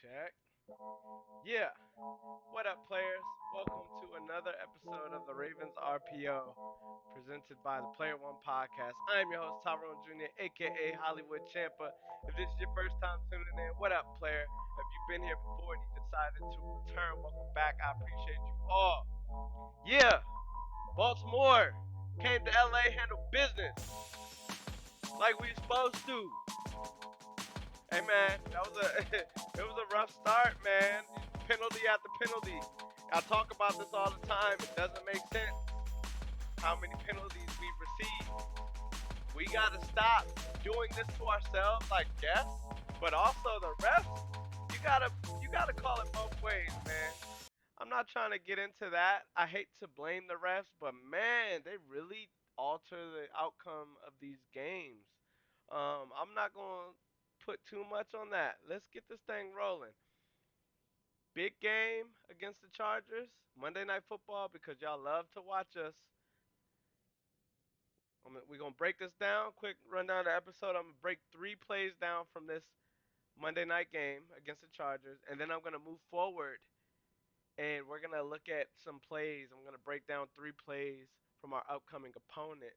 Check. Yeah. What up, players? Welcome to another episode of the Ravens RPO, presented by the Player One Podcast. I'm your host, Tyrone Jr., aka Hollywood Champa. If this is your first time tuning in, what up, player? If you've been here before and you decided to return, welcome back. I appreciate you all. Yeah, Baltimore came to LA, handle business like we supposed to. Hey man, that was a it was a rough start, man. Penalty after penalty. I talk about this all the time. It doesn't make sense how many penalties we receive. We gotta stop doing this to ourselves, I guess. But also the refs, you gotta call it both ways, man. I'm not trying to get into that. I hate to blame the refs, but man, they really alter the outcome of these games. I'm not gonna put too much on that. Let's get this thing rolling. Big game against the Chargers, Monday Night Football, because y'all love to watch us. We're gonna break this down. Quick rundown of the episode. I'm gonna break 3 plays down from this Monday night game against the Chargers, and then I'm gonna move forward and we're gonna look at some plays. I'm gonna break down 3 plays from our upcoming opponent,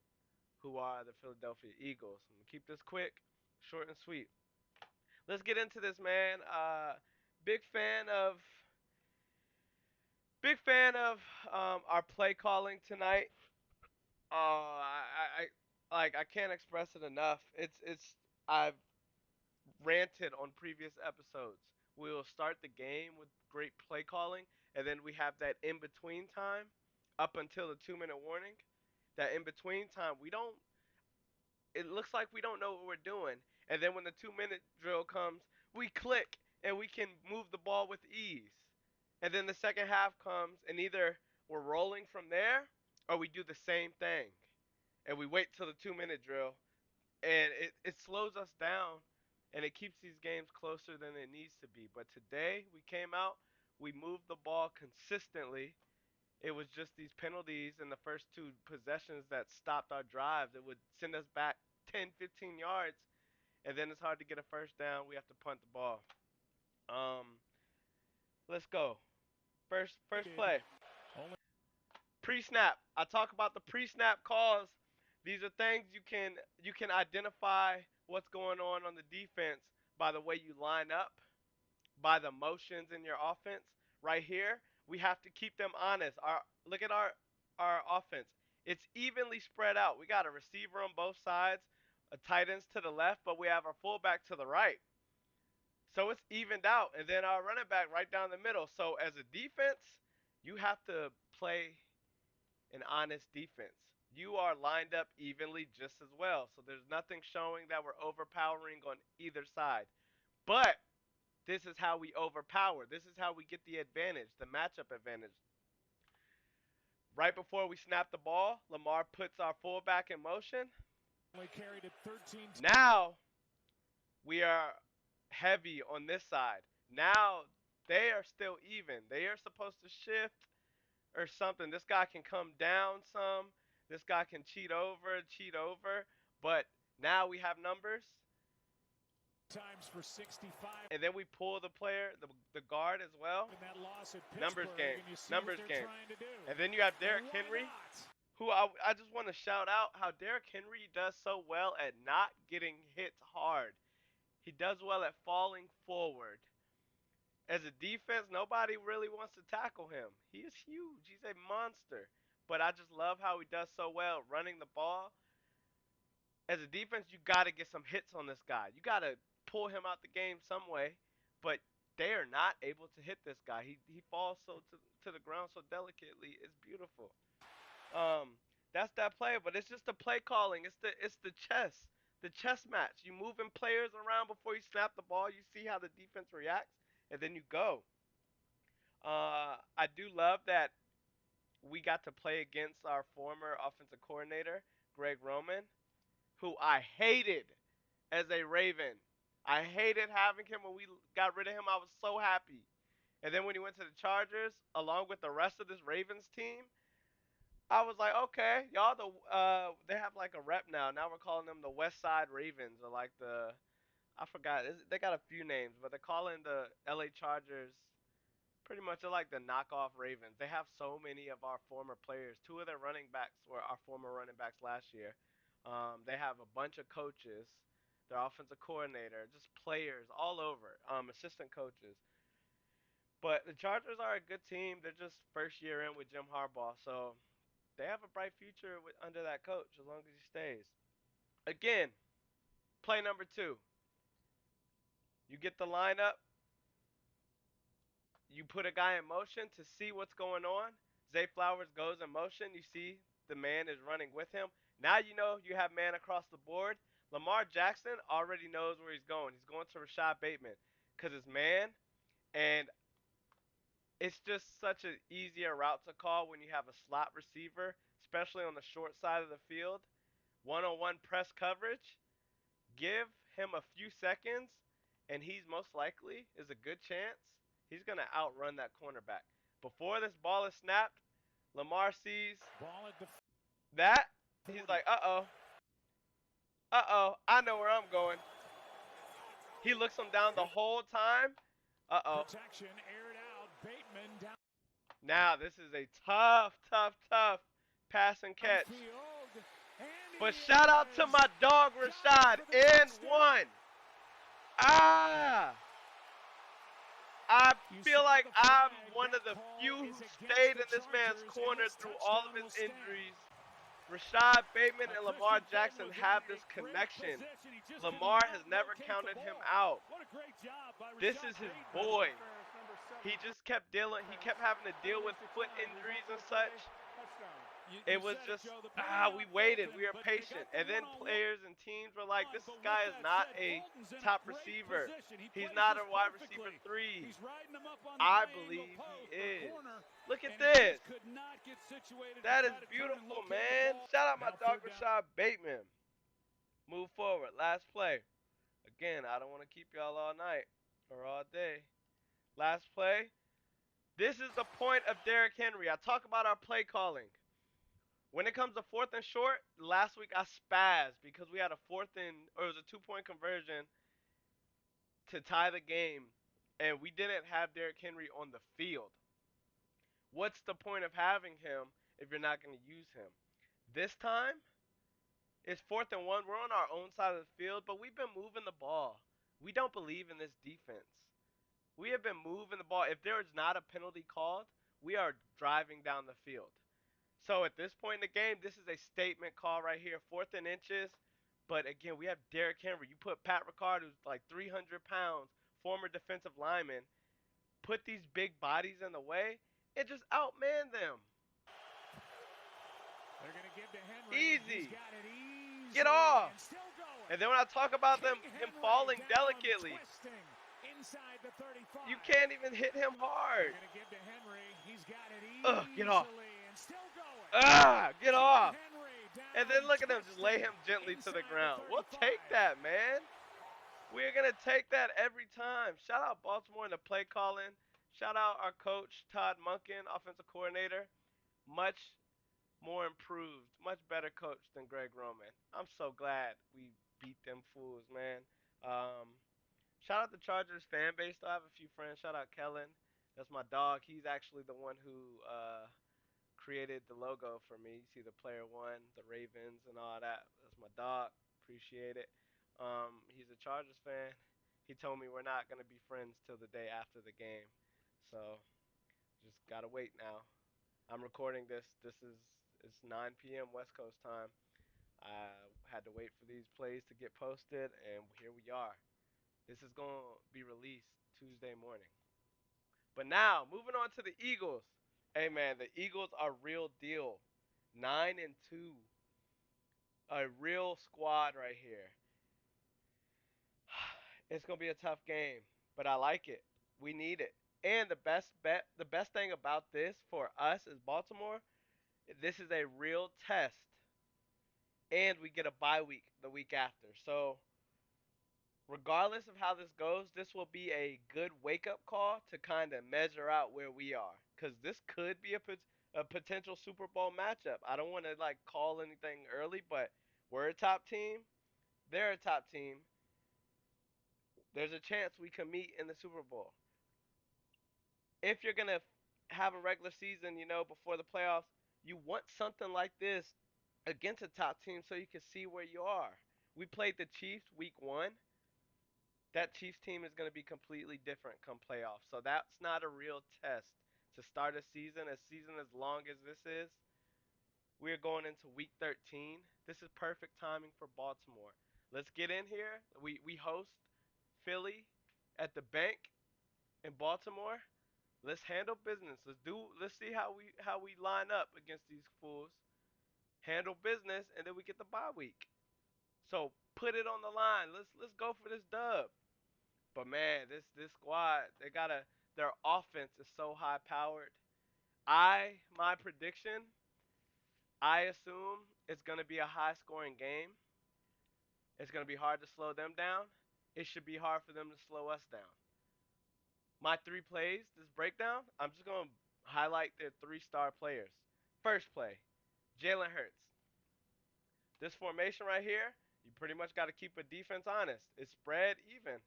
who are the Philadelphia Eagles. I'm gonna keep this quick, short and sweet. Let's get into this, man. Big fan of big fan of our play calling tonight. I can't express it enough. It's I've ranted on previous episodes. We'll start the game with great play calling, and then we have that in between time up until the 2 minute warning. That in between time, we don't. It looks like we don't know what we're doing, and then when the 2 minute drill comes, we click and we can move the ball with ease. And then the second half comes, and either we're rolling from there, or we do the same thing, and we wait till the 2 minute drill, and it slows us down and it keeps these games closer than it needs to be. But today we came out, we moved the ball consistently. It was just these penalties in the first 2 possessions that stopped our drives. It would send us back 10, 15 yards, and then it's hard to get a first down. We have to punt the ball. Um, let's go. First play. Pre-snap. I talk about the pre-snap calls. These are things you can identify what's going on the defense by the way you line up, by the motions in your offense. Right here, we have to keep them honest. Look at our offense. It's evenly spread out. We got a receiver on both sides, a tight ends to the left, but we have our fullback to the right. So it's evened out, and then our running back right down the middle. So as a defense, you have to play an honest defense. You are lined up evenly just as well. So there's nothing showing that we're overpowering on either side. But this is how we overpower. This is how we get the advantage, the matchup advantage. Right before we snap the ball, Lamar puts our fullback in motion. Now we are heavy on this side. Now they are still even. They are supposed to shift or something. This guy can come down some. This guy can cheat over. But now we have numbers. Times for 65. And then we pull the player, the guard as well. Numbers game. Numbers game. And then you have Derrick Henry, who I just want to shout out how Derrick Henry does so well at not getting hit hard. He does well at falling forward. As a defense, nobody really wants to tackle him. He is huge. He's a monster. But I just love how he does so well running the ball. As a defense, you got to get some hits on this guy. You got to pull him out the game some way. But they are not able to hit this guy. He falls to the ground so delicately. It's beautiful. Um, that's that play. But it's just the play calling. It's the chess match. You moving players around before you snap the ball. You see how the defense reacts, and then you go. I do love that we got to play against our former offensive coordinator, Greg Roman, who I hated as a Raven. I hated having him when we got rid of him. I was so happy. And then when he went to the Chargers, along with the rest of this Ravens team, I was like, okay, y'all they have like a rep now. Now we're calling them the West Side Ravens or like the I forgot. They got a few names, but they're calling the LA Chargers pretty much like the knockoff Ravens. They have so many of our former players. Two of their running backs were our former running backs last year. They have a bunch of coaches, their offensive coordinator, just players all over, assistant coaches. But the Chargers are a good team. They're just first year in with Jim Harbaugh, so they have a bright future under that coach as long as he stays. Again, play number two. You get the lineup, you put a guy in motion to see what's going on. Zay Flowers goes in motion. You see the man is running with him. Now you know you have man across the board. Lamar Jackson already knows where he's going. He's going to Rashad Bateman because it's man, and it's just such an easier route to call when you have a slot receiver, especially on the short side of the field. One-on-one press coverage. Give him a few seconds, and he's most likely is a good chance he's gonna outrun that cornerback. Before this ball is snapped, Lamar sees that he's like, I know where I'm going. He looks him down the whole time. Protection aired out. Bateman down. Now this is a tough pass and catch. But shout out to my dog Rashad and one. I feel like I'm one of the few who stayed in this man's corner through all of his injuries. Rashad Bateman and Lamar Jackson have this connection. Lamar has never counted him out. This is his boy. He just kept dealing. He kept having to deal with foot injuries and such. It was just, we waited. We were patient. And then players and teams were like, this guy is not a top receiver. He's not a wide receiver 3. I believe he is. Look at this. That is beautiful, man. Shout out my dog Rashad Bateman. Move forward. Last play. Again, I don't want to keep y'all all night or all day. Last play. This is the point of Derrick Henry. I talk about our play calling. When it comes to fourth and short, last week I spazzed because we had a it was a 2-point conversion to tie the game, and we didn't have Derrick Henry on the field. What's the point of having him if you're not going to use him? This time, it's 4th and 1. We're on our own side of the field, but we've been moving the ball. We don't believe in this defense. We have been moving the ball. If there is not a penalty called, we are driving down the field. So at this point in the game, this is a statement call right here, 4th and inches. But again, we have Derrick Henry. You put Pat Ricard, who's like 300 pounds, former defensive lineman, put these big bodies in the way, and just outman them. They're gonna give to Henry. Easy. Get off. And then when I talk about him falling delicately, you can't even hit him hard. Get off. Get off. And then look at him, just lay him gently to the ground. We'll take that, man. We're going to take that every time. Shout out Baltimore and the play calling. Shout out our coach, Todd Monken, offensive coordinator. Much more improved, much better coach than Greg Roman. I'm so glad we beat them fools, man. Shout out the Chargers fan base. I have a few friends. Shout out Kellen. That's my dog. He's actually the one who created the logo for me. You see the player 1, the Ravens, and all that. That's my dog. Appreciate it. He's a Chargers fan. He told me we're not gonna be friends till the day after the game, so just gotta wait now. I'm recording this. It's 9 p.m. West Coast time. I had to wait for these plays to get posted, and here we are. This is gonna be released Tuesday morning. But now, moving on to the Eagles. Hey man, the Eagles are real deal. 9-2. A real squad right here. It's gonna be a tough game, but I like it. We need it. And the best thing about this for us is Baltimore, this is a real test. And we get a bye week the week after. So regardless of how this goes, this will be a good wake-up call to kind of measure out where we are, because this could be a potential Super Bowl matchup. I don't want to like call anything early, but we're a top team. They're a top team. There's a chance we can meet in the Super Bowl. If you're gonna have a regular season, before the playoffs, you want something like this against a top team so you can see where you are. We played the Chiefs week 1. That Chiefs team is going to be completely different come playoffs. So that's not a real test to start a season as long as this is. We're going into week 13. This is perfect timing for Baltimore. Let's get in here. We host Philly at the bank in Baltimore. Let's handle business. Let's see how we line up against these fools. Handle business and then we get the bye week. So put it on the line. Let's go for this dub. But man, this squad, their offense is so high powered. My prediction, I assume it's gonna be a high scoring game. It's gonna be hard to slow them down. It should be hard for them to slow us down. My 3 plays, this breakdown, I'm just gonna highlight their 3-star players. First play, Jalen Hurts. This formation right here, you pretty much got to keep a defense honest. It's spread even.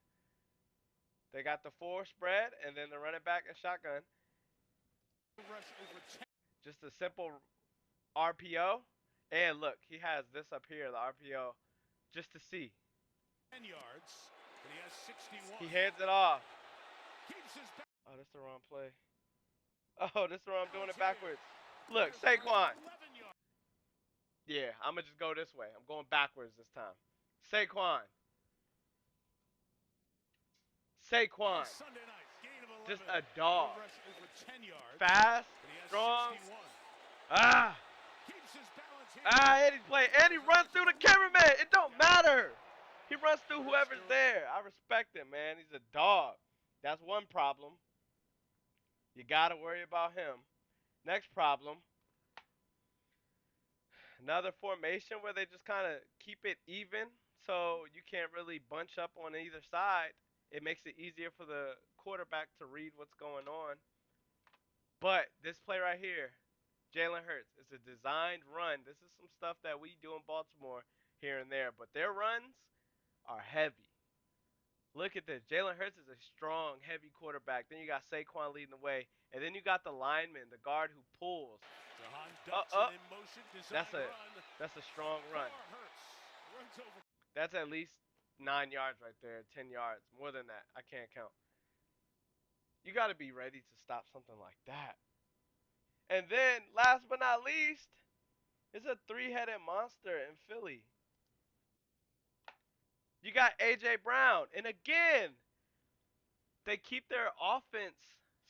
They got the 4 spread and then the running back and shotgun. Just a simple RPO. And look, he has this up here, the RPO, just to see. 10 yards, and he has 61. He hands it off. Oh, that's the wrong play. Oh, this is where I'm doing it backwards. Look, Saquon. Yeah, I'm going to just go this way. I'm going backwards this time. Saquon. Saquon. Just a dog. Fast, strong. Ah. And he play, and he runs through the cameraman. It don't matter. He runs through whoever's there. I respect him, man. He's a dog. That's one problem. You gotta worry about him. Next problem. Another formation where they just kind of keep it even, so you can't really bunch up on either side. It makes it easier for the quarterback to read what's going on. But this play right here, Jalen Hurts, is a designed run. This is some stuff that we do in Baltimore here and there, but their runs are heavy. Look at this. Jalen Hurts is a strong, heavy quarterback. Then you got Saquon leading the way, and then you got the lineman, the guard who pulls. That's a strong run. That's at least 9 yards right there, 10 yards, more than that. I can't count. You got to be ready to stop something like that. And then, last but not least, it's a 3-headed monster in Philly. You got A.J. Brown. And again, they keep their offense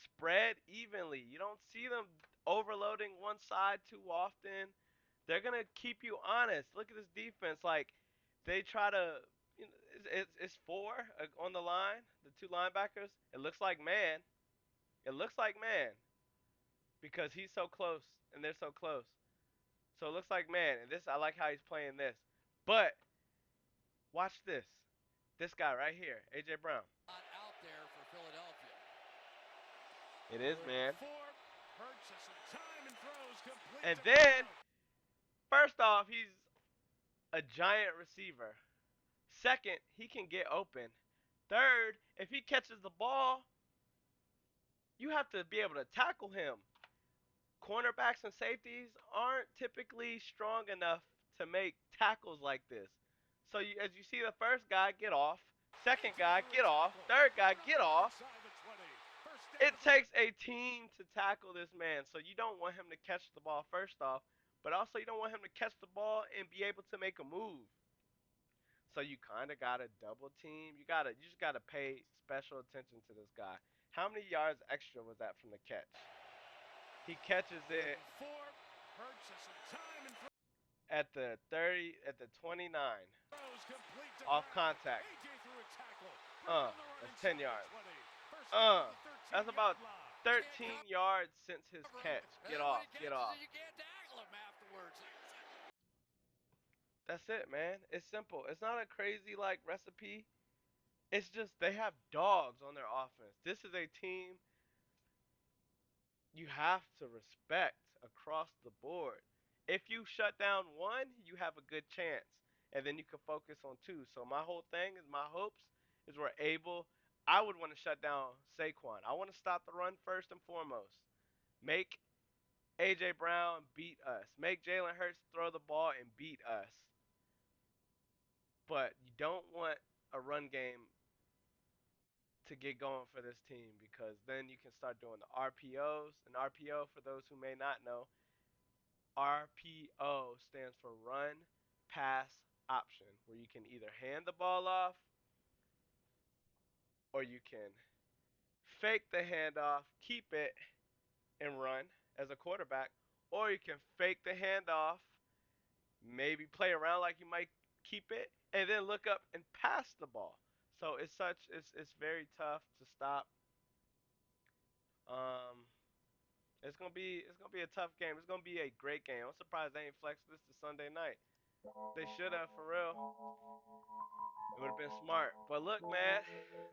spread evenly. You don't see them overloading one side too often. They're going to keep you honest. Look at this defense. Like, they try to, it's 4 on the line, the 2 linebackers. It looks like man. It looks like man because he's so close and they're so close. So it looks like man. And I like how he's playing this. But watch this. This guy right here, A.J. Brown. Out there for Philadelphia. It is, man. And then, first off, he's a giant receiver. Second, he can get open. Third, if he catches the ball, you have to be able to tackle him. Cornerbacks and safeties aren't typically strong enough to make tackles like this. So as you see the first guy get off, second guy get off, third guy get off. It takes a team to tackle this man. So you don't want him to catch the ball first off, but also you don't want him to catch the ball and be able to make a move. So you kind of got to double team. You just got to pay special attention to this guy. How many yards extra was that from the catch? He catches it at the 30, at the 29, off contact. That's 10 yards. That's about 13 yards since his catch. Get off, get off. That's it, man. It's simple. It's not a crazy like recipe. It's just they have dogs on their offense. This is a team you have to respect across the board. If you shut down one, you have a good chance. And then you can focus on 2. So my whole thing is my hopes is we're able. I would want to shut down Saquon. I want to stop the run first and foremost. Make AJ Brown beat us. Make Jalen Hurts throw the ball and beat us. But you don't want a run game to get going for this team because then you can start doing the RPOs. And RPO, for those who may not know, RPO stands for run pass option, where you can either hand the ball off or you can fake the handoff, keep it, and run as a quarterback, or you can fake the handoff, maybe play around like you might keep it, and then look up and pass the ball. So it's very tough to stop. Um, it's gonna be a tough game. It's gonna be a great game. I'm surprised they ain't flexed this to Sunday night. They should have for real. It would have been smart. But look, man,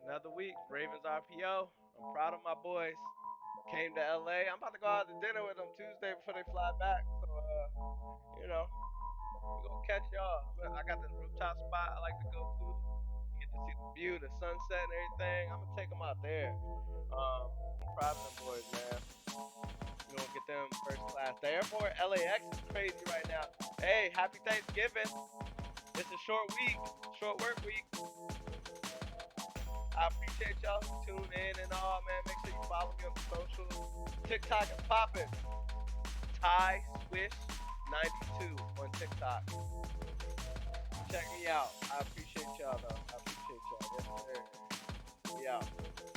another week. Ravens RPO. I'm proud of my boys. Came to LA. I'm about to go out to dinner with them Tuesday before they fly back. So you know, we gonna catch y'all. I got this rooftop spot I like to go to. You get to see the view, the sunset, and everything. I'm gonna take them out there. I'm proud of them boys, man. We gonna get them first class. The airport LAX is crazy right now. Hey, happy Thanksgiving. It's a short week, short work week. I appreciate y'all who tune in and all, man. Make sure you follow me on the socials. TikTok is popping. Ty Swish 92 on TikTok. Check me out. I appreciate y'all though. I appreciate y'all. Yes, sir. We out.